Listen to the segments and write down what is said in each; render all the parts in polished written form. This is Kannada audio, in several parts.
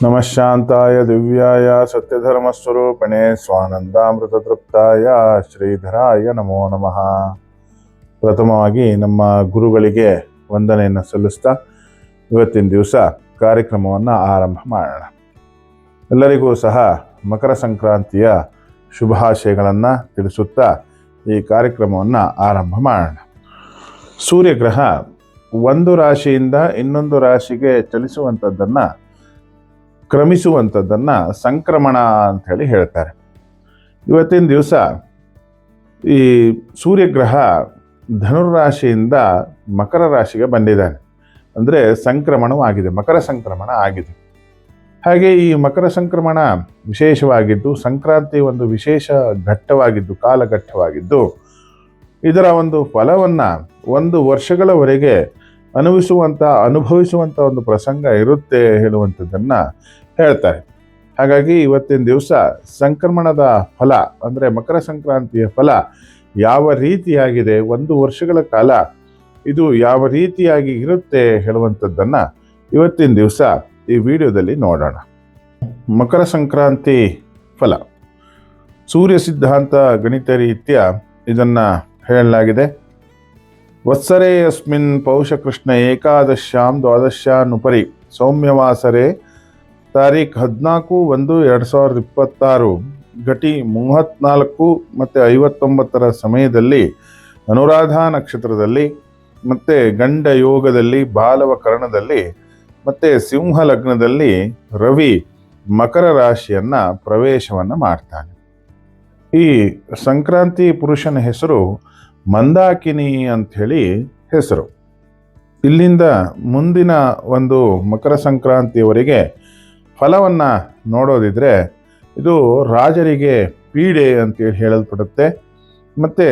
ನಮಃ ಶಾಂತಾಯ ದಿವ್ಯಾಯ ಸತ್ಯಧರ್ಮಸ್ವರೂಪಿಣೆ ಸ್ವಾನಂದಾಮೃತತೃಪ್ತಾಯ ಶ್ರೀಧರಾಯ ನಮೋ ನಮಃ. ಪ್ರಥಮವಾಗಿ ನಮ್ಮ ಗುರುಗಳಿಗೆ ವಂದನೆಯನ್ನು ಸಲ್ಲಿಸ್ತಾ ಇವತ್ತಿನ ದಿವಸ ಕಾರ್ಯಕ್ರಮವನ್ನು ಆರಂಭ ಮಾಡೋಣ. ಎಲ್ಲರಿಗೂ ಸಹ ಮಕರ ಸಂಕ್ರಾಂತಿಯ ಶುಭಾಶಯಗಳನ್ನು ತಿಳಿಸುತ್ತಾ ಈ ಕಾರ್ಯಕ್ರಮವನ್ನು ಆರಂಭ ಮಾಡೋಣ. ಸೂರ್ಯಗ್ರಹ ಒಂದು ರಾಶಿಯಿಂದ ಇನ್ನೊಂದು ರಾಶಿಗೆ ಚಲಿಸುವಂಥದ್ದನ್ನು ಕ್ರಮಿಸುವಂಥದ್ದನ್ನು ಸಂಕ್ರಮಣ ಅಂತ ಹೇಳಿ ಹೇಳ್ತಾರೆ. ಇವತ್ತಿನ ದಿವಸ ಈ ಸೂರ್ಯಗ್ರಹ ಧನುರ್ರಾಶಿಯಿಂದ ಮಕರ ರಾಶಿಗೆ ಬಂದಿದ್ದಾನೆ. ಅಂದರೆ ಸಂಕ್ರಮಣವಾಗಿದೆ, ಮಕರ ಸಂಕ್ರಮಣ ಆಗಿದೆ. ಹಾಗೆ ಈ ಮಕರ ಸಂಕ್ರಮಣ ವಿಶೇಷವಾಗಿದ್ದು ಸಂಕ್ರಾಂತಿ ಒಂದು ವಿಶೇಷ ಘಟ್ಟವಾಗಿದ್ದು ಕಾಲಘಟ್ಟವಾಗಿದ್ದು ಇದರ ಒಂದು ಫಲವನ್ನು ಒಂದು ವರ್ಷಗಳವರೆಗೆ ಅನುಭವಿಸುವಂಥ ಒಂದು ಪ್ರಸಂಗ ಇರುತ್ತೆ ಹೇಳುವಂಥದ್ದನ್ನು ಹೇಳ್ತಾರೆ. ಹಾಗಾಗಿ ಇವತ್ತಿನ ದಿವಸ ಸಂಕ್ರಮಣದ ಫಲ ಅಂದರೆ ಮಕರ ಸಂಕ್ರಾಂತಿಯ ಫಲ ಯಾವ ರೀತಿಯಾಗಿದೆ, ಒಂದು ವರ್ಷಗಳ ಕಾಲ ಇದು ಯಾವ ರೀತಿಯಾಗಿ ಇರುತ್ತೆ ಹೇಳುವಂಥದ್ದನ್ನು ಇವತ್ತಿನ ದಿವಸ ಈ ವಿಡಿಯೋದಲ್ಲಿ ನೋಡೋಣ. ಮಕರ ಸಂಕ್ರಾಂತಿ ಫಲ ಸೂರ್ಯ ಸಿದ್ಧಾಂತ ಗಣಿತ ರೀತ್ಯ ಇದನ್ನು ಹೇಳಲಾಗಿದೆ. ವತ್ಸರೆ ಯಸ್ಮಿನ್ ಪೌಷಕೃಷ್ಣ ಏಕಾದಶ್ಯಾಂ ದ್ವಾದಶ್ಯಾನುಪರಿ ಸೌಮ್ಯವಾಸರೆ ತಾರೀಖ್ 14/1/2026 ಘಟಿ 34 ಮತ್ತು 59 ಸಮಯದಲ್ಲಿ ಅನುರಾಧಾ ನಕ್ಷತ್ರದಲ್ಲಿ ಮತ್ತು ಗಂಡ ಯೋಗದಲ್ಲಿ ಬಾಲವ ಕರಣದಲ್ಲಿ ಮತ್ತು ಸಿಂಹ ಲಗ್ನದಲ್ಲಿ ರವಿ ಮಕರ ರಾಶಿಯನ್ನು ಪ್ರವೇಶವನ್ನು ಮಾಡ್ತಾನೆ. ಈ ಸಂಕ್ರಾಂತಿ ಪುರುಷನ ಹೆಸರು ಮಂದಾಕಿನಿ ಅಂಥೇಳಿ ಹೆಸರು. ಇಲ್ಲಿಂದ ಮುಂದಿನ ಒಂದು ಮಕರ ಸಂಕ್ರಾಂತಿಯವರೆಗೆ ಫಲವನ್ನು ನೋಡೋದಿದ್ರೆ ಇದು ರಾಜರಿಗೆ ಪೀಡೆ ಅಂತೇಳಿ ಹೇಳಲ್ಪಡುತ್ತೆ. ಮತ್ತು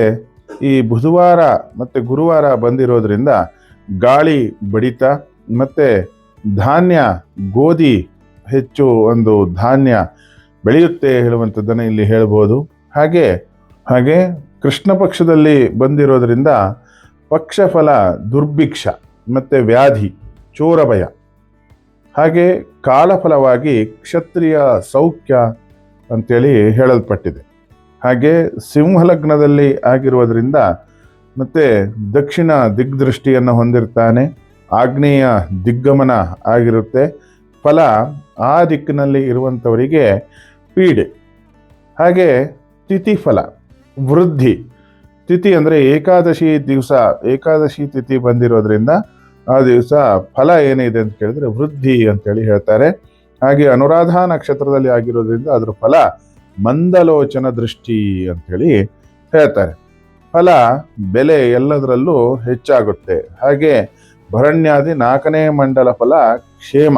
ಈ ಬುಧವಾರ ಮತ್ತು ಗುರುವಾರ ಬಂದಿರೋದ್ರಿಂದ ಗಾಳಿ ಬಡಿತ ಮತ್ತು ಧಾನ್ಯ ಗೋಧಿ ಹೆಚ್ಚು ಒಂದು ಧಾನ್ಯ ಬೆಳೆಯುತ್ತೆ ಹೇಳುವಂಥದ್ದನ್ನು ಇಲ್ಲಿ ಹೇಳ್ಬೋದು. ಹಾಗೆ ಕೃಷ್ಣ ಪಕ್ಷದಲ್ಲಿ ಬಂದಿರೋದ್ರಿಂದ ಪಕ್ಷಫಲ ದುರ್ಭಿಕ್ಷ ಮತ್ತು ವ್ಯಾಧಿ ಚೋರಭಯ. ಹಾಗೆ ಕಾಲಫಲವಾಗಿ ಕ್ಷತ್ರಿಯ ಸೌಖ್ಯ ಅಂತೇಳಿ ಹೇಳಲ್ಪಟ್ಟಿದೆ. ಹಾಗೆ ಸಿಂಹಲಗ್ನದಲ್ಲಿ ಆಗಿರುವುದರಿಂದ ಮತ್ತು ದಕ್ಷಿಣ ದಿಗ್ದೃಷ್ಟಿಯನ್ನು ಹೊಂದಿರ್ತಾನೆ, ಆಗ್ನೇಯ ದಿಗ್ಗಮನ ಆಗಿರುತ್ತೆ. ಫಲ ಆ ದಿಕ್ಕಿನಲ್ಲಿ ಇರುವಂಥವರಿಗೆ ಪೀಡೆ. ಹಾಗೆ ತಿಥಿ ಫಲ ವೃದ್ಧಿ. ತಿಥಿ ಅಂದರೆ ಏಕಾದಶಿ ತಿಥಿ ಬಂದಿರೋದ್ರಿಂದ ಆ ದಿವಸ ಫಲ ಏನಿದೆ ಅಂತ ಕೇಳಿದ್ರೆ ವೃದ್ಧಿ ಅಂತೇಳಿ ಹೇಳ್ತಾರೆ. ಹಾಗೆ ಅನುರಾಧಾ ನಕ್ಷತ್ರದಲ್ಲಿ ಆಗಿರೋದ್ರಿಂದ ಅದರ ಫಲ ಮಂದಲೋಚನ ದೃಷ್ಟಿ ಅಂತೇಳಿ ಹೇಳ್ತಾರೆ. ಫಲ ಬೆಲೆ ಎಲ್ಲದರಲ್ಲೂ ಹೆಚ್ಚಾಗುತ್ತೆ. ಹಾಗೆ ಭರಣ್ಯಾದಿ 4ನೇ ಮಂಡಲ ಫಲ ಕ್ಷೇಮ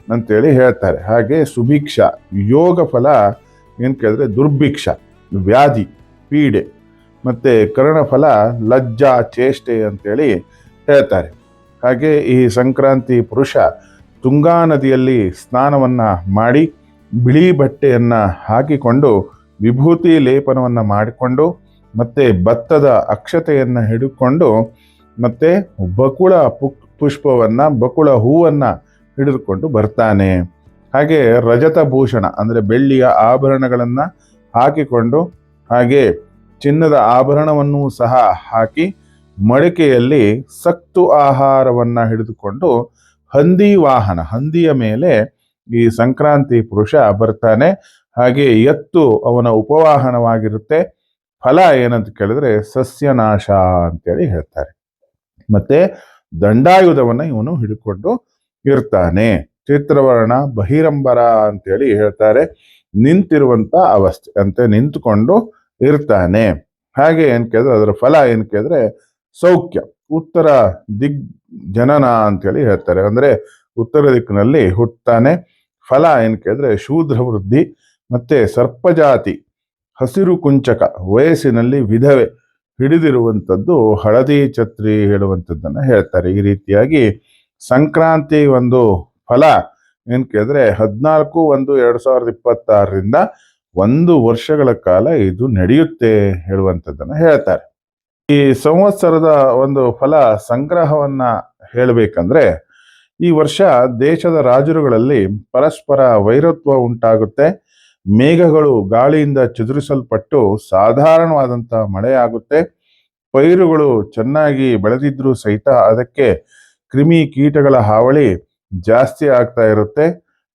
ಅಂತೇಳಿ ಹೇಳ್ತಾರೆ. ಹಾಗೆ ಸುಭಿಕ್ಷ ಯೋಗ ಫಲ ಏನು ಕೇಳಿದ್ರೆ ದುರ್ಭಿಕ್ಷ ವ್ಯಾಧಿ ಪೀಡೆ ಮತ್ತು ಕರ್ಣಫಲ ಲಜ್ಜಾ ಚೇಷ್ಟೆ ಅಂತೇಳಿ ಹೇಳ್ತಾರೆ. ಹಾಗೆ ಈ ಸಂಕ್ರಾಂತಿ ಪುರುಷ ತುಂಗಾ ನದಿಯಲ್ಲಿ ಸ್ನಾನವನ್ನು ಮಾಡಿ ಬಿಳಿ ಬಟ್ಟೆಯನ್ನು ಹಾಕಿಕೊಂಡು ವಿಭೂತಿ ಲೇಪನವನ್ನು ಮಾಡಿಕೊಂಡು ಮತ್ತು ಭತ್ತದ ಅಕ್ಷತೆಯನ್ನು ಹಿಡಿದುಕೊಂಡು ಮತ್ತು ಬಕುಳ ಹೂವನ್ನು ಹಿಡಿದುಕೊಂಡು ಬರ್ತಾನೆ. ಹಾಗೆ ರಜತ ಭೂಷಣ ಅಂದರೆ ಬೆಳ್ಳಿಯ ಆಭರಣಗಳನ್ನು ಹಾಕಿಕೊಂಡು ಹಾಗೆ ಚಿನ್ನದ ಆಭರಣವನ್ನು ಸಹ ಹಾಕಿ ಮಡಿಕೆಯಲ್ಲಿ ಸಕ್ತು ಆಹಾರವನ್ನು ಹಿಡಿದುಕೊಂಡು ಹಂದಿಯ ಮೇಲೆ ಈ ಸಂಕ್ರಾಂತಿ ಪುರುಷ ಬರ್ತಾನೆ. ಹಾಗೆ ಎತ್ತು ಅವನ ಉಪವಾಹನವಾಗಿರುತ್ತೆ. ಫಲ ಏನಂತ ಕೇಳಿದ್ರೆ ಸಸ್ಯನಾಶ ಅಂತೇಳಿ ಹೇಳ್ತಾರೆ. ಮತ್ತೆ ದಂಡಾಯುಧವನ್ನು ಇವನು ಹಿಡ್ಕೊಂಡು ಇರ್ತಾನೆ. ಚಿತ್ರವರ್ಣ ಬಹಿರಂಬರ ಅಂತೇಳಿ ಹೇಳ್ತಾರೆ. ನಿಂತಿರುವಂತ ಅವಸ್ಥೆ ಅಂತೆ ನಿಂತುಕೊಂಡು ಇರ್ತಾನೆ. ಹಾಗೆ ಏನ್ ಕೇಳಿದ್ರೆ ಅದರ ಫಲ ಏನ್ ಕೇಳಿದ್ರೆ ಸೌಖ್ಯ ಉತ್ತರ ಜನನ ಅಂತೇಳಿ ಹೇಳ್ತಾರೆ. ಅಂದ್ರೆ ಉತ್ತರ ದಿಕ್ಕಿನಲ್ಲಿ ಹುಟ್ಟುತ್ತಾನೆ. ಫಲ ಏನ್ ಕೇಳಿದ್ರೆ ಶೂದ್ರ ವೃದ್ಧಿ ಮತ್ತೆ ಸರ್ಪಜಾತಿ ಹಸಿರು ಕುಂಚಕ ವಯಸ್ಸಿನಲ್ಲಿ ವಿಧವೆ ಹಿಡಿದಿರುವಂಥದ್ದು ಹಳದಿ ಛತ್ರಿ ಹೇಳುವಂಥದ್ದನ್ನು ಹೇಳ್ತಾರೆ. ಈ ರೀತಿಯಾಗಿ ಸಂಕ್ರಾಂತಿ ಒಂದು ಫಲ ಏನ್ ಕೇಳಿದ್ರೆ 14/1/2026 ಒಂದು ವರ್ಷಗಳ ಕಾಲ ಇದು ನಡೆಯುತ್ತೆ ಹೇಳುವಂಥದ್ದನ್ನು ಹೇಳ್ತಾರೆ. ಈ ಸಂವತ್ಸರದ ಒಂದು ಫಲ ಸಂಗ್ರಹವನ್ನ ಹೇಳಬೇಕಂದ್ರೆ ಈ ವರ್ಷ ದೇಶದ ರಾಜರುಗಳಲ್ಲಿ ಪರಸ್ಪರ ವೈರತ್ವ ಉಂಟಾಗುತ್ತೆ. ಮೇಘಗಳು ಗಾಳಿಯಿಂದ ಚದುರಿಸಲ್ಪಟ್ಟು ಸಾಧಾರಣವಾದಂತಹ ಮಳೆಯಾಗುತ್ತೆ. ಪೈರುಗಳು ಚೆನ್ನಾಗಿ ಬೆಳೆದಿದ್ರೂ ಸಹಿತ ಅದಕ್ಕೆ ಕ್ರಿಮಿ ಕೀಟಗಳ ಹಾವಳಿ ಜಾಸ್ತಿ ಆಗ್ತಾ ಇರುತ್ತೆ.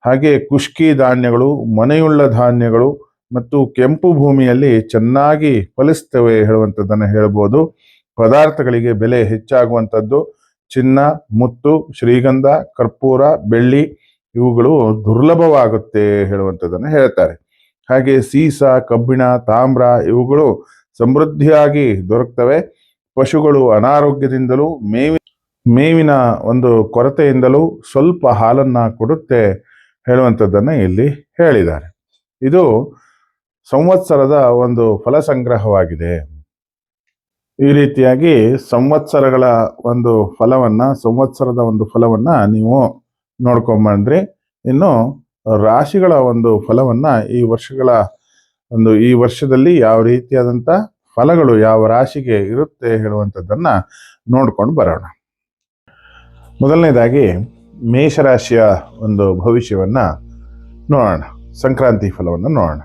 ಹಾಗೆ ಕುಷ್ಕಿ ಧಾನ್ಯಗಳು, ಮನೆಯುಳ್ಳ ಧಾನ್ಯಗಳು ಮತ್ತು ಕೆಂಪು ಭೂಮಿಯಲ್ಲಿ ಚೆನ್ನಾಗಿ ಫಲಿಸ್ತವೆ ಹೇಳುವಂಥದ್ದನ್ನು ಹೇಳ್ಬೋದು. ಪದಾರ್ಥಗಳಿಗೆ ಬೆಲೆ ಹೆಚ್ಚಾಗುವಂಥದ್ದು. ಚಿನ್ನ, ಮುತ್ತು, ಶ್ರೀಗಂಧ, ಕರ್ಪೂರ, ಬೆಳ್ಳಿ ಇವುಗಳು ದುರ್ಲಭವಾಗುತ್ತೆ ಹೇಳುವಂಥದ್ದನ್ನು ಹೇಳ್ತಾರೆ. ಹಾಗೆ ಸೀಸ, ಕಬ್ಬಿಣ, ತಾಮ್ರ ಇವುಗಳು ಸಮೃದ್ಧಿಯಾಗಿ ದೊರಕ್ತವೆ. ಪಶುಗಳು ಅನಾರೋಗ್ಯದಿಂದಲೂ ಮೇವಿನ ಒಂದು ಕೊರತೆಯಿಂದಲೂ ಸ್ವಲ್ಪ ಹಾಲನ್ನ ಕೊಡುತ್ತೆ ಹೇಳುವಂಥದ್ದನ್ನ ಇಲ್ಲಿ ಹೇಳಿದ್ದಾರೆ. ಇದು ಸಂವತ್ಸರದ ಒಂದು ಫಲ ಸಂಗ್ರಹವಾಗಿದೆ. ಈ ರೀತಿಯಾಗಿ ಸಂವತ್ಸರದ ಒಂದು ಫಲವನ್ನ ನೀವು ನೋಡ್ಕೊಂಬಂದ್ರಿ. ಇನ್ನು ರಾಶಿಗಳ ಒಂದು ಫಲವನ್ನ ಈ ವರ್ಷದಲ್ಲಿ ಯಾವ ರೀತಿಯಾದಂಥ ಫಲಗಳು ಯಾವ ರಾಶಿಗೆ ಇರುತ್ತೆ ಹೇಳುವಂಥದ್ದನ್ನ ನೋಡ್ಕೊಂಡು ಬರೋಣ. ಮೊದಲನೇದಾಗಿ ಮೇಷರಾಶಿಯ ಒಂದು ಭವಿಷ್ಯವನ್ನ ನೋಡೋಣ. ಸಂಕ್ರಾಂತಿ ಫಲವನ್ನು ನೋಡೋಣ.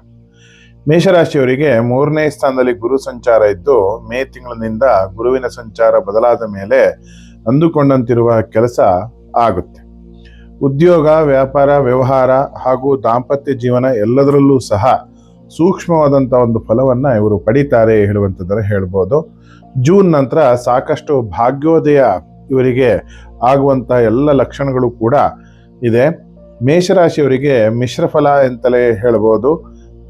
ಮೇಷರಾಶಿಯವರಿಗೆ 3ನೇ ಸ್ಥಾನದಲ್ಲಿ ಗುರು ಸಂಚಾರ ಇದ್ದು, ಮೇ ತಿಂಗಳಿನಿಂದ ಗುರುವಿನ ಸಂಚಾರ ಬದಲಾದ ಮೇಲೆ ಅಂದುಕೊಂಡಂತಿರುವ ಕೆಲಸ ಆಗುತ್ತೆ. ಉದ್ಯೋಗ, ವ್ಯಾಪಾರ, ವ್ಯವಹಾರ ಹಾಗೂ ದಾಂಪತ್ಯ ಜೀವನ ಎಲ್ಲದರಲ್ಲೂ ಸಹ ಸೂಕ್ಷ್ಮವಾದಂಥ ಒಂದು ಫಲವನ್ನ ಇವರು ಪಡಿತಾರೆ ಹೇಳುವಂಥದ್ದನ್ನು ಹೇಳ್ಬೋದು. ಜೂನ್ ನಂತರ ಸಾಕಷ್ಟು ಭಾಗ್ಯೋದಯ ಇವರಿಗೆ ಆಗುವಂಥ ಎಲ್ಲ ಲಕ್ಷಣಗಳು ಕೂಡ ಇದೆ. ಮೇಷರಾಶಿಯವರಿಗೆ ಮಿಶ್ರ ಫಲ ಅಂತಲೇ ಹೇಳ್ಬೋದು.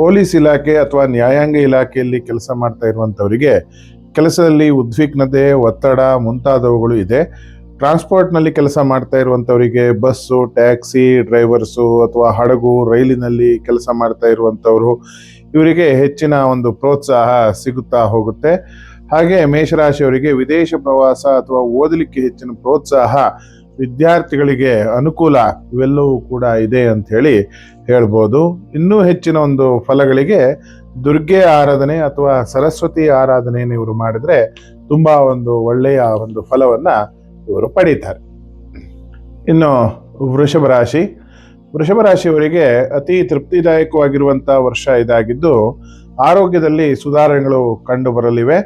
ಪೊಲೀಸ್ ಇಲಾಖೆ ಅಥವಾ ನ್ಯಾಯಾಂಗ ಇಲಾಖೆಯಲ್ಲಿ ಕೆಲಸ ಮಾಡ್ತಾ ಇರುವಂಥವರಿಗೆ ಕೆಲಸದಲ್ಲಿ ಉದ್ವಿಗ್ನತೆ, ಒತ್ತಡ ಮುಂತಾದವುಗಳು ಇದೆ. ಟ್ರಾನ್ಸ್ಪೋರ್ಟ್ನಲ್ಲಿ ಕೆಲಸ ಮಾಡ್ತಾ ಇರುವಂಥವರಿಗೆ ಬಸ್ಸು, ಟ್ಯಾಕ್ಸಿ ಡ್ರೈವರ್ಸು ಅಥವಾ ಹಡಗು, ರೈಲಿನಲ್ಲಿ ಕೆಲಸ ಮಾಡ್ತಾ ಇರುವಂಥವರು ಇವರಿಗೆ ಹೆಚ್ಚಿನ ಒಂದು ಪ್ರೋತ್ಸಾಹ ಸಿಗುತ್ತಾ ಹೋಗುತ್ತೆ. ಹಾಗೆ ಮೇಷರಾಶಿಯವರಿಗೆ ವಿದೇಶ ಪ್ರವಾಸ ಅಥವಾ ಓದಲಿಕ್ಕೆ ಹೆಚ್ಚಿನ ಪ್ರೋತ್ಸಾಹ, ವಿದ್ಯಾರ್ಥಿಗಳಿಗೆ ಅನುಕೂಲ ಇವೆಲ್ಲವೂ ಕೂಡ ಇದೆ ಅಂತ ಹೇಳಿ ಹೇಳ್ಬೋದು. ಇನ್ನೂ ಹೆಚ್ಚಿನ ಒಂದು ಫಲಗಳಿಗೆ ದುರ್ಗೆ ಆರಾಧನೆ ಅಥವಾ ಸರಸ್ವತಿ ಆರಾಧನೆಯನ್ನು ಇವರು ಮಾಡಿದ್ರೆ ತುಂಬಾ ಒಂದು ಒಳ್ಳೆಯ ಒಂದು ಫಲವನ್ನ ಇವರು ಪಡೀತಾರೆ. ಇನ್ನು ವೃಷಭ ರಾಶಿಯವರಿಗೆ ಅತಿ ತೃಪ್ತಿದಾಯಕವಾಗಿರುವಂತಹ ವರ್ಷ ಇದಾಗಿದ್ದು, ಆರೋಗ್ಯದಲ್ಲಿ ಸುಧಾರಣೆಗಳು ಕಂಡು ಬರಲಿವೆ.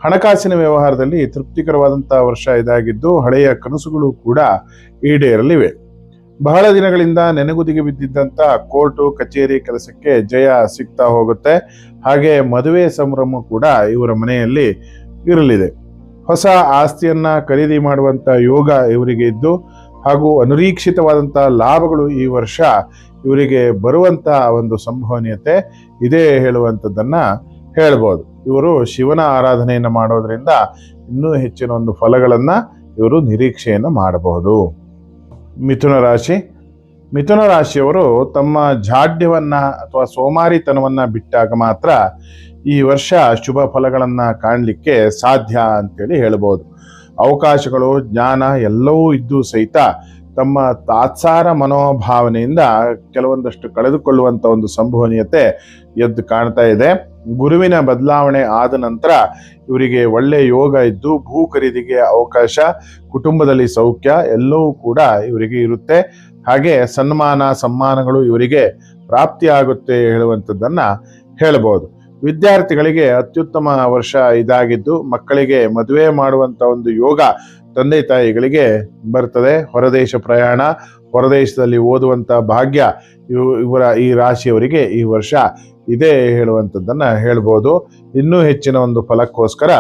ಹಣಕಾಸಿನ ವ್ಯವಹಾರದಲ್ಲಿ ತೃಪ್ತಿಕರವಾದಂತಹ ವರ್ಷ ಇದಾಗಿದ್ದು, ಹಳೆಯ ಕನಸುಗಳು ಕೂಡ ಈಡೇರಲಿವೆ. ಬಹಳ ದಿನಗಳಿಂದ ನೆನೆಗುದಿಗೆ ಬಿದ್ದಿದ್ದಂಥ ಕೋರ್ಟು ಕಚೇರಿ ಕೆಲಸಕ್ಕೆ ಜಯ ಸಿಗ್ತಾ ಹೋಗುತ್ತೆ. ಹಾಗೆ ಮದುವೆ ಸಂಭ್ರಮ ಕೂಡ ಇವರ ಮನೆಯಲ್ಲಿ ಇರಲಿದೆ. ಹೊಸ ಆಸ್ತಿಯನ್ನ ಖರೀದಿ ಮಾಡುವಂತ ಯೋಗ ಇವರಿಗೆ ಇದ್ದು, ಹಾಗೂ ಅನಿರೀಕ್ಷಿತವಾದಂಥ ಲಾಭಗಳು ಈ ವರ್ಷ ಇವರಿಗೆ ಬರುವಂತ ಒಂದು ಸಂಭವನೀಯತೆ ಇದೆ ಹೇಳುವಂಥದ್ದನ್ನ ಹೇಳ್ಬೋದು. ಇವರು ಶಿವನ ಆರಾಧನೆಯನ್ನು ಮಾಡೋದ್ರಿಂದ ಇನ್ನೂ ಹೆಚ್ಚಿನ ಒಂದು ಫಲಗಳನ್ನ ಇವರು ನಿರೀಕ್ಷೆಯನ್ನು ಮಾಡಬಹುದು. ಮಿಥುನ ರಾಶಿಯವರು ತಮ್ಮ ಜಾಡ್ಯವನ್ನ ಅಥವಾ ಸೋಮಾರಿತನವನ್ನ ಬಿಟ್ಟಾಗ ಮಾತ್ರ ಈ ವರ್ಷ ಶುಭ ಫಲಗಳನ್ನ ಕಾಣಲಿಕ್ಕೆ ಸಾಧ್ಯ ಅಂತೇಳಿ ಹೇಳ್ಬೋದು. ಅವಕಾಶಗಳು, ಜ್ಞಾನ ಎಲ್ಲವೂ ಇದ್ದು ಸಹಿತ ತಮ್ಮ ತಾತ್ಸಾರ ಮನೋಭಾವನೆಯಿಂದ ಕೆಲವೊಂದಷ್ಟು ಕಳೆದುಕೊಳ್ಳುವಂತ ಒಂದು ಸಂಭವನೀಯತೆ ಎದ್ದು ಕಾಣ್ತಾ ಇದೆ. ಗುರುವಿನ ಬದಲಾವಣೆ ಆದ ನಂತರ ಇವರಿಗೆ ಒಳ್ಳೆ ಯೋಗ ಇದ್ದು ಭೂ ಖರೀದಿಗೆ ಅವಕಾಶ, ಕುಟುಂಬದಲ್ಲಿ ಸೌಖ್ಯ ಎಲ್ಲವೂ ಕೂಡ ಇವರಿಗೆ ಇರುತ್ತೆ. ಹಾಗೆ ಸನ್ಮಾನಗಳು ಇವರಿಗೆ ಪ್ರಾಪ್ತಿಯಾಗುತ್ತೆ ಹೇಳುವಂಥದ್ದನ್ನ ಹೇಳ್ಬೋದು. ವಿದ್ಯಾರ್ಥಿಗಳಿಗೆ ಅತ್ಯುತ್ತಮ ವರ್ಷ ಇದಾಗಿದ್ದು, ಮಕ್ಕಳಿಗೆ ಮದುವೆ ಮಾಡುವಂತ ಒಂದು ಯೋಗ ತಂದೆ ತಾಯಿಗಳಿಗೆ ಬರ್ತದೆ. ಹೊರದೇಶ ಪ್ರಯಾಣ, ಹೊರದೇಶದಲ್ಲಿ ಓದುವಂತ ಭಾಗ್ಯ ಈ ರಾಶಿಯವರಿಗೆ ಈ ವರ್ಷ ಇದೆ ಹೇಳುವಂಥದ್ದನ್ನ ಹೇಳ್ಬೋದು. ಇನ್ನೂ ಹೆಚ್ಚಿನ ಒಂದು ಫಲಕ್ಕೋಸ್ಕರ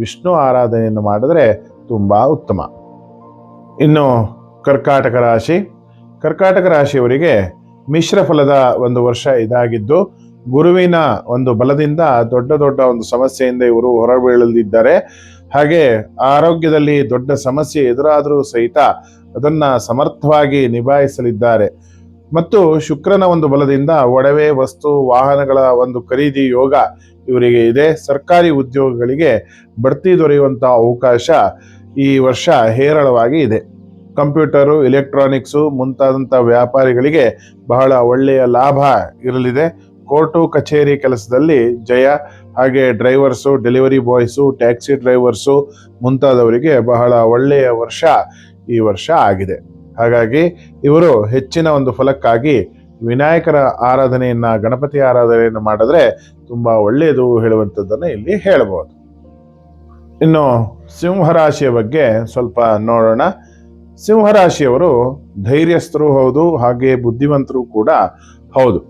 ವಿಷ್ಣು ಆರಾಧನೆಯನ್ನು ಮಾಡಿದ್ರೆ ತುಂಬಾ ಉತ್ತಮ. ಇನ್ನು ಕರ್ಕಾಟಕ ರಾಶಿಯವರಿಗೆ ಮಿಶ್ರ ಫಲದ ಒಂದು ವರ್ಷ ಇದಾಗಿದ್ದು, ಗುರುವಿನ ಒಂದು ಬಲದಿಂದ ದೊಡ್ಡ ಒಂದು ಸಮಸ್ಯೆಯಿಂದ ಇವರು ಹೊರಬೀಳಲಿದ್ದಾರೆ. ಹಾಗೆ ಆರೋಗ್ಯದಲ್ಲಿ ದೊಡ್ಡ ಸಮಸ್ಯೆ ಎದುರಾದರೂ ಸಹಿತ ಅದನ್ನ ಸಮರ್ಥವಾಗಿ ನಿಭಾಯಿಸಲಿದ್ದಾರೆ. ಮತ್ತು ಶುಕ್ರನ ಒಂದು ಬಲದಿಂದ ಒಡವೆ, ವಸ್ತು, ವಾಹನಗಳ ಒಂದು ಖರೀದಿ ಯೋಗ ಇವರಿಗೆ ಇದೆ. ಸರ್ಕಾರಿ ಉದ್ಯೋಗಗಳಿಗೆ ಬಡ್ತಿ ದೊರೆಯುವಂತಹ ಅವಕಾಶ ಈ ವರ್ಷ ಹೇರಳವಾಗಿ ಇದೆ. ಕಂಪ್ಯೂಟರು, ಎಲೆಕ್ಟ್ರಾನಿಕ್ಸು ಮುಂತಾದಂಥ ವ್ಯಾಪಾರಿಗಳಿಗೆ ಬಹಳ ಒಳ್ಳೆಯ ಲಾಭ ಇರಲಿದೆ. ಕೋರ್ಟು ಕಚೇರಿ ಕೆಲಸದಲ್ಲಿ ಜಯ. ಹಾಗೆ drivers, delivery boys, taxi drivers ಮುಂತಾದವರಿಗೆ ಬಹಳ ಒಳ್ಳೆಯ ವರ್ಷ ಈ ವರ್ಷ ಆಗಿದೆ. ಹಾಗಾಗಿ ಇವರು ಹೆಚ್ಚಿನ ಒಂದು ಫಲಕ್ಕಾಗಿ ವಿನಾಯಕರ ಆರಾಧನೆಯನ್ನ, ಗಣಪತಿ ಆರಾಧನೆಯನ್ನು ಮಾಡಿದ್ರೆ ತುಂಬಾ ಒಳ್ಳೆಯದು ಹೇಳುವಂಥದ್ದನ್ನು ಇಲ್ಲಿ ಹೇಳಬಹುದು. ಇನ್ನು ಸಿಂಹರಾಶಿಯ ಬಗ್ಗೆ ಸ್ವಲ್ಪ ನೋಡೋಣ. ಸಿಂಹರಾಶಿಯವರು ಧೈರ್ಯಸ್ಥರು ಹೌದು, ಹಾಗೆ ಬುದ್ಧಿವಂತರು ಕೂಡ ಹೌದು.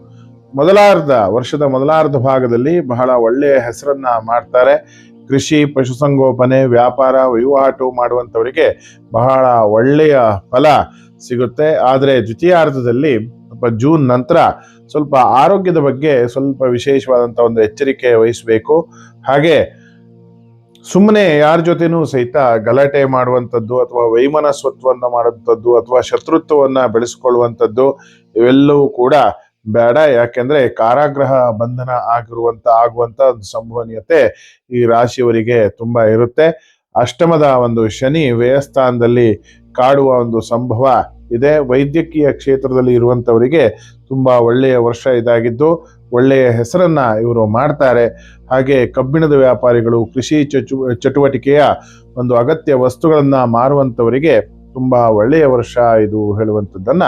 ವರ್ಷದ ಮೊದಲಾರ್ಧ ಭಾಗದಲ್ಲಿ ಬಹಳ ಒಳ್ಳೆಯ ಹೆಸರನ್ನ ಮಾಡ್ತಾರೆ. ಕೃಷಿ, ಪಶುಸಂಗೋಪನೆ, ವ್ಯಾಪಾರ, ವಹಿವಾಟು ಮಾಡುವಂಥವರಿಗೆ ಬಹಳ ಒಳ್ಳೆಯ ಫಲ ಸಿಗುತ್ತೆ. ಆದರೆ ದ್ವಿತೀಯಾರ್ಧದಲ್ಲಿ ಜೂನ್ ನಂತರ ಸ್ವಲ್ಪ ಆರೋಗ್ಯದ ಬಗ್ಗೆ ಸ್ವಲ್ಪ ವಿಶೇಷವಾದಂಥ ಒಂದು ಎಚ್ಚರಿಕೆ ವಹಿಸಬೇಕು. ಹಾಗೆ ಸುಮ್ಮನೆ ಯಾರ ಜೊತೆನೂ ಸಹಿತ ಗಲಾಟೆ ಮಾಡುವಂಥದ್ದು ಅಥವಾ ವೈಮನಸ್ವತ್ವವನ್ನು ಮಾಡುವಂಥದ್ದು ಅಥವಾ ಶತ್ರುತ್ವವನ್ನ ಬೆಳೆಸಿಕೊಳ್ಳುವಂಥದ್ದು ಇವೆಲ್ಲವೂ ಕೂಡ ಬೇಡ. ಯಾಕೆಂದ್ರೆ ಕಾರಾಗೃಹ ಬಂಧನ ಆಗುವಂತ ಸಂಭವನೀಯತೆ ಈ ರಾಶಿಯವರಿಗೆ ತುಂಬಾ ಇರುತ್ತೆ. ಅಷ್ಟಮದ ಒಂದು ಶನಿ ವ್ಯಯಸ್ಥಾನದಲ್ಲಿ ಕಾಡುವ ಒಂದು ಸಂಭವ ಇದೆ. ವೈದ್ಯಕೀಯ ಕ್ಷೇತ್ರದಲ್ಲಿ ಇರುವಂತವರಿಗೆ ತುಂಬಾ ಒಳ್ಳೆಯ ವರ್ಷ ಇದಾಗಿದ್ದು ಒಳ್ಳೆಯ ಹೆಸರನ್ನ ಇವರು ಮಾಡ್ತಾರೆ. ಹಾಗೆ ಕಬ್ಬಿಣದ ವ್ಯಾಪಾರಿಗಳು, ಕೃಷಿ ಚಟುವಟಿಕೆಯ ಒಂದು ಅಗತ್ಯ ವಸ್ತುಗಳನ್ನ ಮಾರುವಂತವರಿಗೆ ತುಂಬಾ ಒಳ್ಳೆಯ ವರ್ಷ ಇದು ಹೇಳುವಂಥದ್ದನ್ನ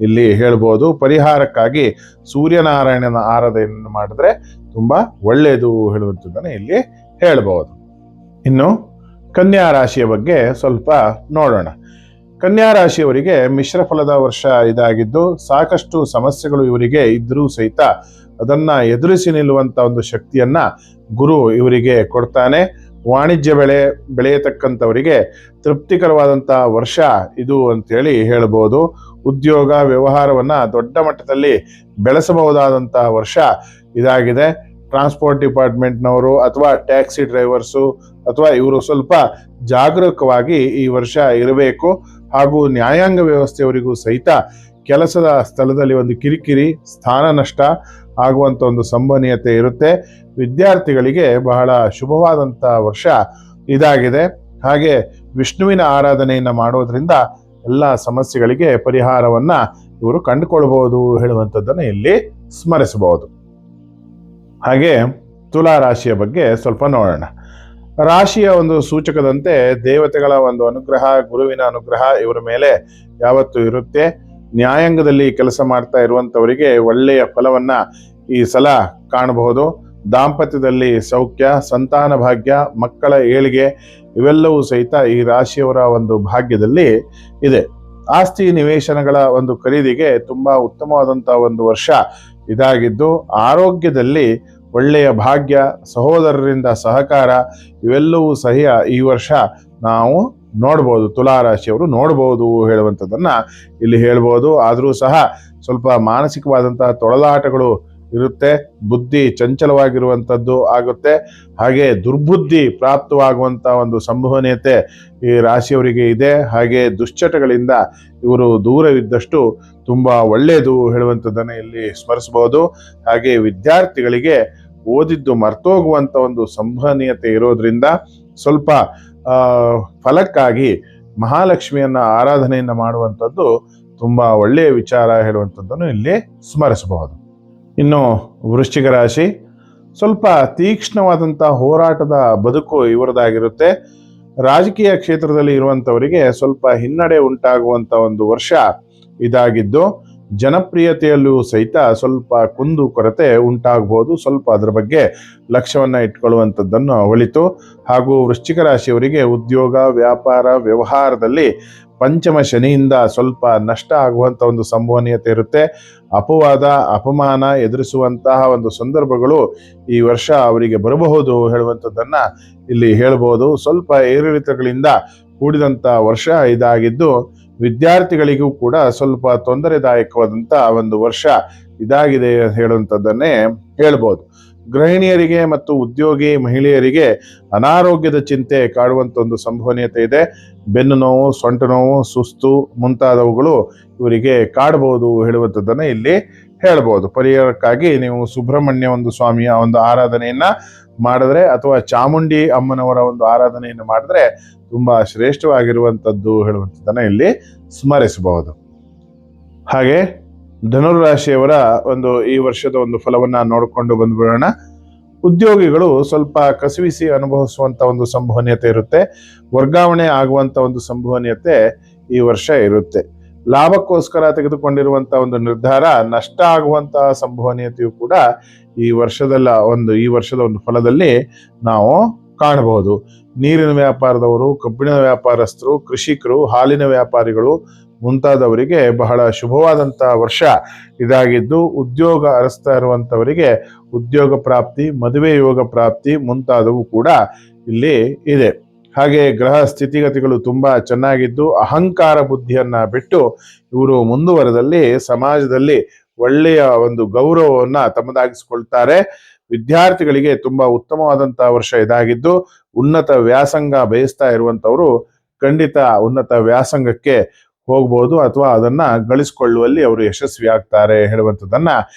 ಇಲ್ಲಿ ಹೇಳ್ಬೋದು. ಪರಿಹಾರಕ್ಕಾಗಿ ಸೂರ್ಯನಾರಾಯಣನ ಆರಾಧನೆಯನ್ನು ಮಾಡಿದ್ರೆ ತುಂಬಾ ಒಳ್ಳೆಯದು ಹೇಳುವಂಥದ್ದನ್ನ ಇಲ್ಲಿ ಹೇಳ್ಬಹುದು. ಇನ್ನು ಕನ್ಯಾ ರಾಶಿಯ ಬಗ್ಗೆ ಸ್ವಲ್ಪ ನೋಡೋಣ. ಕನ್ಯಾ ರಾಶಿಯವರಿಗೆ ಮಿಶ್ರ ಫಲದ ವರ್ಷ ಇದಾಗಿದ್ದು ಸಾಕಷ್ಟು ಸಮಸ್ಯೆಗಳು ಇವರಿಗೆ ಇದ್ರೂ ಸಹಿತ ಅದನ್ನ ಎದುರಿಸಿ ನಿಲ್ಲುವಂತ ಒಂದು ಶಕ್ತಿಯನ್ನ ಗುರು ಇವರಿಗೆ ಕೊಡ್ತಾನೆ. ವಾಣಿಜ್ಯ ಬೆಳೆಯತಕ್ಕಂಥವರಿಗೆ ತೃಪ್ತಿಕರವಾದಂತಹ ವರ್ಷ ಇದು ಅಂತೇಳಿ ಹೇಳ್ಬೋದು. ಉದ್ಯೋಗ ವ್ಯವಹಾರವನ್ನ ದೊಡ್ಡ ಮಟ್ಟದಲ್ಲಿ ಬೆಳೆಸಬಹುದಾದಂತಹ ವರ್ಷ ಇದಾಗಿದೆ. ಟ್ರಾನ್ಸ್ಪೋರ್ಟ್ ಡಿಪಾರ್ಟ್ಮೆಂಟ್ನವರು ಅಥವಾ ಟ್ಯಾಕ್ಸಿ ಡ್ರೈವರ್ಸು ಅಥವಾ ಇವರು ಸ್ವಲ್ಪ ಜಾಗರೂಕವಾಗಿ ಈ ವರ್ಷ ಇರಬೇಕು. ಹಾಗೂ ನ್ಯಾಯಾಂಗ ವ್ಯವಸ್ಥೆಯವರಿಗೂ ಸಹಿತ ಕೆಲಸದ ಸ್ಥಳದಲ್ಲಿ ಒಂದು ಕಿರಿಕಿರಿ, ಸ್ಥಾನ ನಷ್ಟ ಆಗುವಂತ ಒಂದು ಸಂಭವನೀಯತೆ ಇರುತ್ತೆ. ವಿದ್ಯಾರ್ಥಿಗಳಿಗೆ ಬಹಳ ಶುಭವಾದಂತ ವರ್ಷ ಇದಾಗಿದೆ. ಹಾಗೆ ವಿಷ್ಣುವಿನ ಆರಾಧನೆಯನ್ನ ಮಾಡೋದ್ರಿಂದ ಎಲ್ಲ ಸಮಸ್ಯೆಗಳಿಗೆ ಪರಿಹಾರವನ್ನ ಇವರು ಕಂಡುಕೊಳ್ಬಹುದು ಹೇಳುವಂಥದ್ದನ್ನು ಇಲ್ಲಿ ಸ್ಮರಿಸಬಹುದು. ಹಾಗೆ ತುಲಾ ರಾಶಿಯ ಬಗ್ಗೆ ಸ್ವಲ್ಪ ನೋಡೋಣ. ರಾಶಿಯ ಒಂದು ಸೂಚಕದಂತೆ ದೇವತೆಗಳ ಒಂದು ಅನುಗ್ರಹ, ಗುರುವಿನ ಅನುಗ್ರಹ ಇವರ ಮೇಲೆ ಯಾವತ್ತೂ ಇರುತ್ತೆ. ನ್ಯಾಯಾಂಗದಲ್ಲಿ ಕೆಲಸ ಮಾಡ್ತಾ ಇರುವಂತವರಿಗೆ ಒಳ್ಳೆಯ ಫಲವನ್ನ ಈ ಸಲ ಕಾಣಬಹುದು. ದಾಂಪತ್ಯದಲ್ಲಿ ಸೌಖ್ಯ, ಸಂತಾನ ಭಾಗ್ಯ, ಮಕ್ಕಳ ಏಳಿಗೆ ಇವೆಲ್ಲವೂ ಸಹಿತ ಈ ರಾಶಿಯವರ ಒಂದು ಭಾಗ್ಯದಲ್ಲಿ ಇದೆ. ಆಸ್ತಿ ನಿವೇಶನಗಳ ಒಂದು ಖರೀದಿಗೆ ತುಂಬಾ ಉತ್ತಮವಾದಂತಹ ಒಂದು ವರ್ಷ ಇದಾಗಿದ್ದು ಆರೋಗ್ಯದಲ್ಲಿ ಒಳ್ಳೆಯ ಭಾಗ್ಯ, ಸಹೋದರರಿಂದ ಸಹಕಾರ ಇವೆಲ್ಲವೂ ಸಹ ಈ ವರ್ಷ ನಾವು ನೋಡ್ಬೋದು, ತುಲಾ ರಾಶಿಯವರು ನೋಡ್ಬೋದು ಹೇಳುವಂಥದ್ದನ್ನ ಇಲ್ಲಿ ಹೇಳ್ಬೋದು. ಆದರೂ ಸಹ ಸ್ವಲ್ಪ ಮಾನಸಿಕವಾದಂತಹ ತೊಳಲಾಟಗಳು ಇರುತ್ತೆ. ಬುದ್ಧಿ ಚಂಚಲವಾಗಿರುವಂಥದ್ದು ಆಗುತ್ತೆ. ಹಾಗೆ ದುರ್ಬುದ್ಧಿ ಪ್ರಾಪ್ತವಾಗುವಂತ ಒಂದು ಸಂಭವನೀಯತೆ ಈ ರಾಶಿಯವರಿಗೆ ಇದೆ. ಹಾಗೆ ದುಶ್ಚಟಗಳಿಂದ ಇವರು ದೂರವಿದ್ದಷ್ಟು ತುಂಬಾ ಒಳ್ಳೆಯದು ಹೇಳುವಂಥದ್ದನ್ನು ಇಲ್ಲಿ ಸ್ಮರಿಸಬಹುದು. ಹಾಗೆ ವಿದ್ಯಾರ್ಥಿಗಳಿಗೆ ಓದಿದ್ದು ಮರ್ತೋಗುವಂತ ಒಂದು ಸಂಭವನೀಯತೆ ಇರೋದ್ರಿಂದ ಸ್ವಲ್ಪ ಫಲಕ್ಕಾಗಿ ಮಹಾಲಕ್ಷ್ಮಿಯನ್ನ ಆರಾಧನೆಯನ್ನ ಮಾಡುವಂಥದ್ದು ತುಂಬಾ ಒಳ್ಳೆಯ ವಿಚಾರ ಹೇಳುವಂಥದ್ದನ್ನು ಇಲ್ಲಿ ಸ್ಮರಿಸಬಹುದು. ಇನ್ನು ವೃಶ್ಚಿಕ ರಾಶಿ, ಸ್ವಲ್ಪ ತೀಕ್ಷ್ಣವಾದಂತಹ ಹೋರಾಟದ ಬದುಕು ಇವರದಾಗಿರುತ್ತೆ. ರಾಜಕೀಯ ಕ್ಷೇತ್ರದಲ್ಲಿ ಇರುವಂತವರಿಗೆ ಸ್ವಲ್ಪ ಹಿನ್ನಡೆ ಉಂಟಾಗುವಂತ ಒಂದು ವರ್ಷ ಇದಾಗಿದ್ದು ಜನಪ್ರಿಯತೆಯಲ್ಲೂ ಸಹಿತ ಸ್ವಲ್ಪ ಕುಂದು ಕೊರತೆ ಉಂಟಾಗಬಹುದು. ಸ್ವಲ್ಪ ಅದರ ಬಗ್ಗೆ ಲಕ್ಷ್ಯವನ್ನ ಇಟ್ಕೊಳ್ಳುವಂಥದ್ದನ್ನು ಒಳಿತು. ಹಾಗೂ ವೃಶ್ಚಿಕ ರಾಶಿಯವರಿಗೆ ಉದ್ಯೋಗ, ವ್ಯಾಪಾರ, ವ್ಯವಹಾರದಲ್ಲಿ ಪಂಚಮ ಶನಿಯಿಂದ ಸ್ವಲ್ಪ ನಷ್ಟ ಆಗುವಂತ ಒಂದು ಸಂಭವನೀಯತೆ ಇರುತ್ತೆ. ಅಪವಾದ, ಅಪಮಾನ ಎದುರಿಸುವಂತಹ ಒಂದು ಸಂದರ್ಭಗಳು ಈ ವರ್ಷ ಅವರಿಗೆ ಬರಬಹುದು ಹೇಳುವಂಥದ್ದನ್ನ ಇಲ್ಲಿ ಹೇಳ್ಬೋದು. ಸ್ವಲ್ಪ ಏರಿಳಿತಗಳಿಂದ ಕೂಡಿದಂತ ವರ್ಷ ಇದಾಗಿದ್ದು ವಿದ್ಯಾರ್ಥಿಗಳಿಗೂ ಕೂಡ ಸ್ವಲ್ಪ ತೊಂದರೆದಾಯಕವಾದಂತ ಒಂದು ವರ್ಷ ಇದಾಗಿದೆ ಹೇಳುವಂಥದ್ದನ್ನೇ ಹೇಳ್ಬೋದು. ಗೃಹಿಣಿಯರಿಗೆ ಮತ್ತು ಉದ್ಯೋಗಿ ಮಹಿಳೆಯರಿಗೆ ಅನಾರೋಗ್ಯದ ಚಿಂತೆ ಕಾಡುವಂತ ಒಂದು ಸಂಭವನೀಯತೆ ಇದೆ. ಬೆನ್ನು ನೋವು, ಸೊಂಟ ನೋವು, ಸುಸ್ತು ಮುಂತಾದವುಗಳು ಇವರಿಗೆ ಕಾಡಬಹುದು ಹೇಳುವಂಥದ್ದನ್ನ ಇಲ್ಲಿ ಹೇಳ್ಬೋದು. ಪರಿಹಾರಕ್ಕಾಗಿ ನೀವು ಸುಬ್ರಹ್ಮಣ್ಯ ಒಂದು ಸ್ವಾಮಿಯ ಒಂದು ಆರಾಧನೆಯನ್ನ ಮಾಡಿದ್ರೆ ಅಥವಾ ಚಾಮುಂಡಿ ಅಮ್ಮನವರ ಒಂದು ಆರಾಧನೆಯನ್ನು ಮಾಡಿದ್ರೆ ತುಂಬಾ ಶ್ರೇಷ್ಠವಾಗಿರುವಂಥದ್ದು ಹೇಳುವಂಥದ್ದನ್ನ ಇಲ್ಲಿ ಸ್ಮರಿಸಬಹುದು. ಹಾಗೆ ಧನುರಾಶಿಯವರ ಒಂದು ಈ ವರ್ಷದ ಒಂದು ಫಲವನ್ನ ನೋಡಿಕೊಂಡು ಬಂದ್ಬಿಡೋಣ. ಉದ್ಯೋಗಿಗಳು ಸ್ವಲ್ಪ ಕಸಿವಿಸಿ ಅನುಭವಿಸುವಂತ ಒಂದು ಸಂಭವನೀಯತೆ ಇರುತ್ತೆ. ವರ್ಗಾವಣೆ ಆಗುವಂತ ಒಂದು ಸಂಭವನೀಯತೆ ಈ ವರ್ಷ ಇರುತ್ತೆ. ಲಾಭಕ್ಕೋಸ್ಕರ ತೆಗೆದುಕೊಂಡಿರುವಂತಹ ಒಂದು ನಿರ್ಧಾರ ನಷ್ಟ ಆಗುವಂತಹ ಸಂಭವನೀಯತೆಯು ಕೂಡ ಈ ವರ್ಷದ ಒಂದು ಫಲದಲ್ಲಿ ನಾವು ಕಾಣಬಹುದು. ನೀರಿನ ವ್ಯಾಪಾರದವರು, ಕಬ್ಬಿಣ ವ್ಯಾಪಾರಸ್ಥರು, ಕೃಷಿಕರು, ಹಾಲಿನ ವ್ಯಾಪಾರಿಗಳು ಮುಂತಾದವರಿಗೆ ಬಹಳ ಶುಭವಾದಂತಹ ವರ್ಷ ಇದಾಗಿದ್ದು, ಉದ್ಯೋಗ ಅರಸ್ತಾ ಇರುವಂತವರಿಗೆ ಉದ್ಯೋಗ ಪ್ರಾಪ್ತಿ, ಮದುವೆ ಯೋಗ ಪ್ರಾಪ್ತಿ ಮುಂತಾದವು ಕೂಡ ಇಲ್ಲಿ ಇದೆ. ಹಾಗೆ ಗ್ರಹ ಸ್ಥಿತಿಗತಿಗಳು ತುಂಬಾ ಚೆನ್ನಾಗಿದ್ದು, ಅಹಂಕಾರ ಬುದ್ಧಿಯನ್ನ ಬಿಟ್ಟು ಇವರು ಮುಂದುವರೆದಲ್ಲಿ ಸಮಾಜದಲ್ಲಿ ಒಳ್ಳೆಯ ಒಂದು ಗೌರವವನ್ನ ತಮ್ಮದಾಗಿಸಿಕೊಳ್ತಾರೆ. ವಿದ್ಯಾರ್ಥಿಗಳಿಗೆ ತುಂಬಾ ಉತ್ತಮವಾದಂತಹ ವರ್ಷ ಇದಾಗಿದ್ದು, ಉನ್ನತ ವ್ಯಾಸಂಗ ಬಯಸ್ತಾ ಇರುವಂತವರು ಖಂಡಿತ ಉನ್ನತ ವ್ಯಾಸಂಗಕ್ಕೆ ಹೋಗ್ಬೋದು ಅಥವಾ ಅದನ್ನ ಗಳಿಸಿಕೊಳ್ಳುವಲ್ಲಿ ಅವರು ಯಶಸ್ವಿ ಆಗ್ತಾರೆ ಹೇಳುವಂಥದ್ದನ್ನ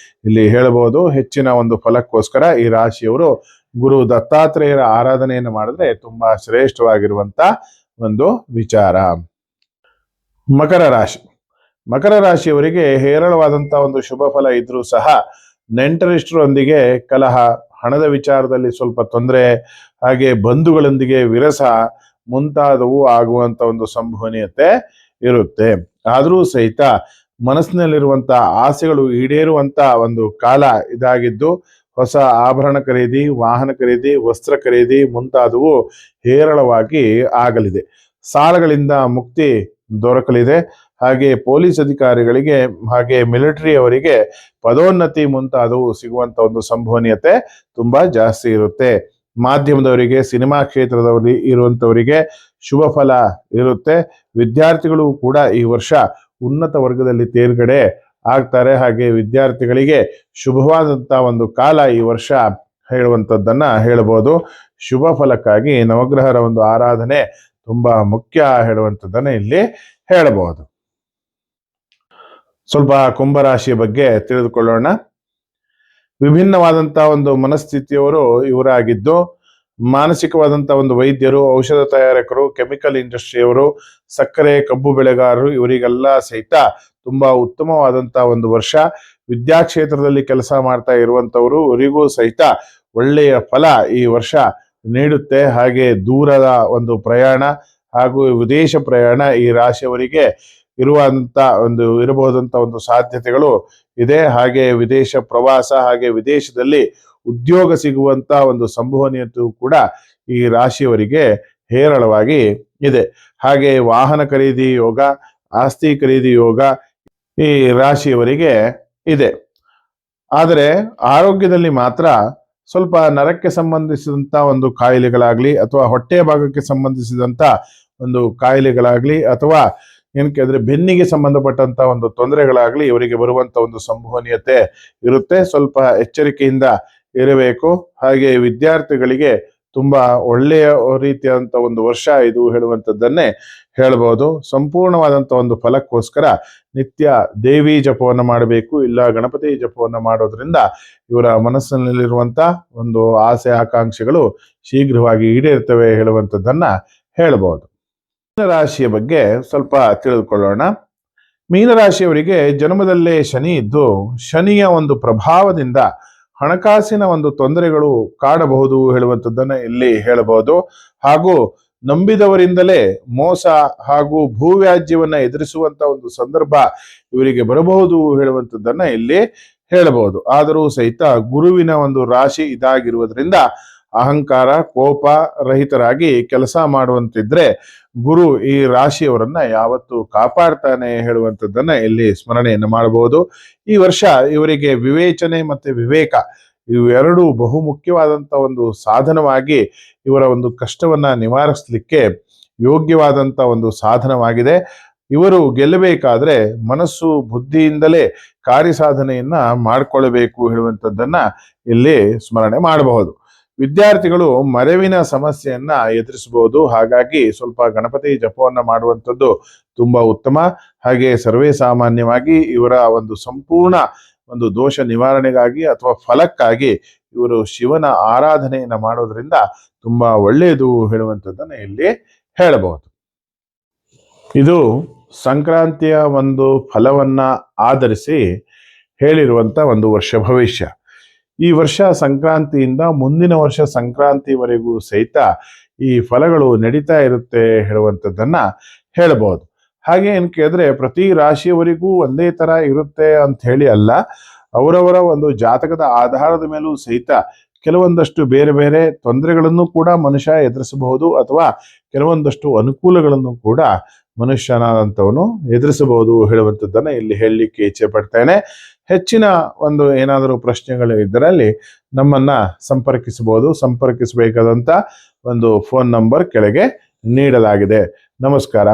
ಇಲ್ಲಿ ಹೇಳಬಹುದು. ಹೆಚ್ಚಿನ ಒಂದು ಫಲಕ್ಕೋಸ್ಕರ ಈ ರಾಶಿಯವರು ಗುರು ದತ್ತಾತ್ರೇಯರ ಆರಾಧನೆಯನ್ನು ಮಾಡಿದ್ರೆ ತುಂಬಾ ಶ್ರೇಷ್ಠವಾಗಿರುವಂತ ಒಂದು ವಿಚಾರ. ಮಕರ ರಾಶಿಯವರಿಗೆ ಹೇರಳವಾದಂತಹ ಒಂದು ಶುಭ ಫಲ ಇದ್ರೂ ಸಹ ನೆಂಟರಿಷ್ಟರೊಂದಿಗೆ ಕಲಹ, ಹಣದ ವಿಚಾರದಲ್ಲಿ ಸ್ವಲ್ಪ ತೊಂದರೆ, ಹಾಗೆ ಬಂಧುಗಳೊಂದಿಗೆ ವಿರಸ ಮುಂತಾದವು ಆಗುವಂತ ಒಂದು ಸಂಭವನೀಯತೆ ಇರುತ್ತೆ. ಆದರೂ ಸಹಿತ ಮನಸ್ಸಿನಲ್ಲಿರುವಂತಹ ಆಸೆಗಳು ಈಡೇರುವಂತ ಒಂದು ಕಾಲ ಇದಾಗಿದ್ದು, ಹೊಸ ಆಭರಣ ಖರೀದಿ, ವಾಹನ ಖರೀದಿ, ವಸ್ತ್ರ ಖರೀದಿ ಮುಂತಾದವು ಹೇರಳವಾಗಿ ಆಗಲಿದೆ. ಸಾಲಗಳಿಂದ ಮುಕ್ತಿ ದೊರಕಲಿದೆ. ಹಾಗೆ ಪೊಲೀಸ್ ಅಧಿಕಾರಿಗಳಿಗೆ, ಹಾಗೆ ಮಿಲಿಟರಿ ಅವರಿಗೆ ಪದೋನ್ನತಿ ಮುಂತಾದವು ಸಿಗುವಂತ ಒಂದು ಸಂಭವನೀಯತೆ ತುಂಬಾ ಜಾಸ್ತಿ ಇರುತ್ತೆ. ಮಾಧ್ಯಮದವರಿಗೆ, ಸಿನಿಮಾ ಕ್ಷೇತ್ರದವರಿಗೆ ಇರುವಂತವರಿಗೆ ಶುಭ ಫಲ ಇರುತ್ತೆ. ವಿದ್ಯಾರ್ಥಿಗಳು ಕೂಡ ಈ ವರ್ಷ ಉನ್ನತ ವರ್ಗದಲ್ಲಿ ತೇರ್ಗಡೆ ಆಗ್ತಾರೆ. ಹಾಗೆ ವಿದ್ಯಾರ್ಥಿಗಳಿಗೆ ಶುಭವಾದಂತಹ ಒಂದು ಕಾಲ ಈ ವರ್ಷ ಹೇಳುವಂಥದ್ದನ್ನ ಹೇಳಬಹುದು. ಶುಭ ಫಲಕ್ಕಾಗಿ ನವಗ್ರಹರ ಒಂದು ಆರಾಧನೆ ತುಂಬಾ ಮುಖ್ಯ ಹೇಳುವಂಥದ್ದನ್ನ ಇಲ್ಲಿ ಹೇಳಬಹುದು. ಸ್ವಲ್ಪ ಕುಂಭರಾಶಿಯ ಬಗ್ಗೆ ತಿಳಿದುಕೊಳ್ಳೋಣ. ವಿಭಿನ್ನವಾದಂತಹ ಒಂದು ಮನಸ್ಥಿತಿಯವರು ಇವರಾಗಿದ್ದು, ಮಾನಸಿಕವಾದಂತಹ ಒಂದು ವೈದ್ಯರು, ಔಷಧ ತಯಾರಕರು, ಕೆಮಿಕಲ್ ಇಂಡಸ್ಟ್ರಿಯವರು, ಸಕ್ಕರೆ ಕಬ್ಬು ಬೆಳೆಗಾರರು ಇವರಿಗೆಲ್ಲ ಸಹಿತ ತುಂಬಾ ಉತ್ತಮವಾದಂತಹ ಒಂದು ವರ್ಷ. ವಿದ್ಯಾಕ್ಷೇತ್ರದಲ್ಲಿ ಕೆಲಸ ಮಾಡ್ತಾ ಇರುವಂತವರು ಇವರಿಗೂ ಸಹಿತ ಒಳ್ಳೆಯ ಫಲ ಈ ವರ್ಷ ನೀಡುತ್ತೆ. ಹಾಗೆ ದೂರದ ಒಂದು ಪ್ರಯಾಣ ಹಾಗೂ ವಿದೇಶ ಪ್ರಯಾಣ ಈ ರಾಶಿಯವರಿಗೆ ಇರಬಹುದಂತ ಒಂದು ಸಾಧ್ಯತೆಗಳು ಇದೆ. ಹಾಗೆ ವಿದೇಶ ಪ್ರವಾಸ, ಹಾಗೆ ವಿದೇಶದಲ್ಲಿ ಉದ್ಯೋಗ ಸಿಗುವಂತ ಒಂದು ಸಂಭವನೀಯತೆಯೂ ಕೂಡ ಈ ರಾಶಿಯವರಿಗೆ ಹೇರಳವಾಗಿ ಇದೆ. ಹಾಗೆ ವಾಹನ ಖರೀದಿ ಯೋಗ, ಆಸ್ತಿ ಖರೀದಿ ಯೋಗ ಈ ರಾಶಿಯವರಿಗೆ ಇದೆ. ಆದರೆ ಆರೋಗ್ಯದಲ್ಲಿ ಮಾತ್ರ ಸ್ವಲ್ಪ ನರಕ್ಕೆ ಸಂಬಂಧಿಸಿದಂತ ಒಂದು ಕಾಯಿಲೆಗಳಾಗ್ಲಿ, ಅಥವಾ ಹೊಟ್ಟೆಯ ಭಾಗಕ್ಕೆ ಸಂಬಂಧಿಸಿದಂತ ಒಂದು ಕಾಯಿಲೆಗಳಾಗ್ಲಿ, ಅಥವಾ ಏನಕ್ಕೆ ಅಂದ್ರೆ ಬೆನ್ನಿಗೆ ಸಂಬಂಧಪಟ್ಟಂತ ಒಂದು ತೊಂದರೆಗಳಾಗ್ಲಿ ಇವರಿಗೆ ಬರುವಂತ ಒಂದು ಸಂಭವನೀಯತೆ ಇರುತ್ತೆ. ಸ್ವಲ್ಪ ಎಚ್ಚರಿಕೆಯಿಂದ ಇರಬೇಕು. ಹಾಗೆ ವಿದ್ಯಾರ್ಥಿಗಳಿಗೆ ತುಂಬಾ ಒಳ್ಳೆಯ ರೀತಿಯಾದಂತ ಒಂದು ವರ್ಷ ಇದು ಹೇಳುವಂಥದ್ದನ್ನೇ ಹೇಳಬಹುದು. ಸಂಪೂರ್ಣವಾದಂತ ಒಂದು ಫಲಕ್ಕೋಸ್ಕರ ನಿತ್ಯ ದೇವಿ ಜಪವನ್ನು ಮಾಡಬೇಕು, ಇಲ್ಲ ಗಣಪತಿ ಜಪವನ್ನು ಮಾಡೋದ್ರಿಂದ ಇವರ ಮನಸ್ಸಿನಲ್ಲಿರುವಂತ ಒಂದು ಆಸೆ ಆಕಾಂಕ್ಷೆಗಳು ಶೀಘ್ರವಾಗಿ ಈಡೇರ್ತವೆ ಹೇಳುವಂಥದ್ದನ್ನ ಹೇಳಬಹುದು. ಮೀನರಾಶಿಯ ಬಗ್ಗೆ ಸ್ವಲ್ಪ ತಿಳಿದುಕೊಳ್ಳೋಣ. ಮೀನರಾಶಿಯವರಿಗೆ ಜನ್ಮದಲ್ಲೇ ಶನಿ ಇದ್ದು, ಶನಿಯ ಒಂದು ಪ್ರಭಾವದಿಂದ ಹಣಕಾಸಿನ ಒಂದು ತೊಂದರೆಗಳು ಕಾಡಬಹುದು ಹೇಳುವಂಥದ್ದನ್ನ ಇಲ್ಲಿ ಹೇಳಬಹುದು. ಹಾಗೂ ನಂಬಿದವರಿಂದಲೇ ಮೋಸ ಹಾಗೂ ಭೂವ್ಯಾಜ್ಯವನ್ನ ಎದುರಿಸುವಂತ ಒಂದು ಸಂದರ್ಭ ಇವರಿಗೆ ಬರಬಹುದು ಹೇಳುವಂಥದ್ದನ್ನ ಇಲ್ಲಿ ಹೇಳಬಹುದು. ಆದರೂ ಸಹಿತ ಗುರುವಿನ ಒಂದು ರಾಶಿ ಇದಾಗಿರುವುದರಿಂದ ಅಹಂಕಾರ, ಕೋಪ ರಹಿತರಾಗಿ ಕೆಲಸ ಮಾಡುವಂತಿದ್ರೆ ಗುರು ಈ ರಾಶಿಯವರನ್ನ ಯಾವತ್ತು ಕಾಪಾಡ್ತಾನೆ ಹೇಳುವಂಥದ್ದನ್ನ ಇಲ್ಲಿ ಸ್ಮರಣೆಯನ್ನು ಮಾಡಬಹುದು. ಈ ವರ್ಷ ಇವರಿಗೆ ವಿವೇಚನೆ ಮತ್ತೆ ವಿವೇಕ ಇವೆರಡೂ ಬಹುಮುಖ್ಯವಾದಂತ ಒಂದು ಸಾಧನವಾಗಿ ಇವರ ಒಂದು ಕಷ್ಟವನ್ನ ನಿವಾರಿಸಲಿಕ್ಕೆ ಯೋಗ್ಯವಾದಂತ ಒಂದು ಸಾಧನವಾಗಿದೆ. ಇವರು ಗೆಲ್ಲಬೇಕಾದ್ರೆ ಮನಸ್ಸು ಬುದ್ಧಿಯಿಂದಲೇ ಕಾರ್ಯಸಾಧನೆಯನ್ನ ಮಾಡಿಕೊಳ್ಳಬೇಕು ಹೇಳುವಂಥದ್ದನ್ನ ಇಲ್ಲಿ ಸ್ಮರಣೆ ಮಾಡಬಹುದು. ವಿದ್ಯಾರ್ಥಿಗಳು ಮರೆವಿನ ಸಮಸ್ಯೆಯನ್ನ ಎದುರಿಸಬಹುದು. ಹಾಗಾಗಿ ಸ್ವಲ್ಪ ಗಣಪತಿ ಜಪವನ್ನ ಮಾಡುವಂಥದ್ದು ತುಂಬಾ ಉತ್ತಮ. ಹಾಗೆ ಸರ್ವೇ ಸಾಮಾನ್ಯವಾಗಿ ಇವರ ಒಂದು ಸಂಪೂರ್ಣ ಒಂದು ದೋಷ ನಿವಾರಣೆಗಾಗಿ ಅಥವಾ ಫಲಕ್ಕಾಗಿ ಇವರು ಶಿವನ ಆರಾಧನೆಯನ್ನ ಮಾಡೋದ್ರಿಂದ ತುಂಬಾ ಒಳ್ಳೆಯದು ಹೇಳುವಂಥದ್ದನ್ನ ಇಲ್ಲಿ ಹೇಳಬಹುದು. ಇದು ಸಂಕ್ರಾಂತಿಯ ಒಂದು ಫಲವನ್ನ ಆಧರಿಸಿ ಹೇಳಿರುವಂತ ಒಂದು ವರ್ಷ ಭವಿಷ್ಯ. ಈ ವರ್ಷ ಸಂಕ್ರಾಂತಿಯಿಂದ ಮುಂದಿನ ವರ್ಷ ಸಂಕ್ರಾಂತಿವರೆಗೂ ಸಹಿತ ಈ ಫಲಗಳು ನಡೀತಾ ಇರುತ್ತೆ ಹೇಳುವಂಥದ್ದನ್ನ ಹೇಳಬಹುದು. ಹಾಗೆ ಏನು ಕೇಳಿದ್ರೆ ಪ್ರತಿ ರಾಶಿಯವರಿಗೂ ಒಂದೇ ತರ ಇರುತ್ತೆ ಅಂತ ಹೇಳಿ ಅಲ್ಲ, ಅವರವರ ಒಂದು ಜಾತಕದ ಆಧಾರದ ಮೇಲೂ ಸಹಿತ ಕೆಲವೊಂದಷ್ಟು ಬೇರೆ ಬೇರೆ ತೊಂದರೆಗಳನ್ನು ಕೂಡ ಮನುಷ್ಯ ಎದುರಿಸಬಹುದು, ಅಥವಾ ಕೆಲವೊಂದಷ್ಟು ಅನುಕೂಲಗಳನ್ನು ಕೂಡ ಮನುಷ್ಯನಾದಂಥವನು ಎದುರಿಸಬಹುದು ಹೇಳುವಂಥದ್ದನ್ನ ಇಲ್ಲಿ ಹೇಳಲಿಕ್ಕೆ ಇಚ್ಛೆ ಪಡ್ತೇನೆ. ಹೆಚ್ಚಿನ ಒಂದು ಏನಾದರೂ ಪ್ರಶ್ನೆಗಳು ಇದರಲ್ಲಿ ನಮ್ಮನ್ನ ಸಂಪರ್ಕಿಸಬಹುದು. ಸಂಪರ್ಕಿಸಬೇಕಾದಂತ ಒಂದು ಫೋನ್ ನಂಬರ್ ಕೆಳಗೆ ನೀಡಲಾಗಿದೆ. ನಮಸ್ಕಾರ.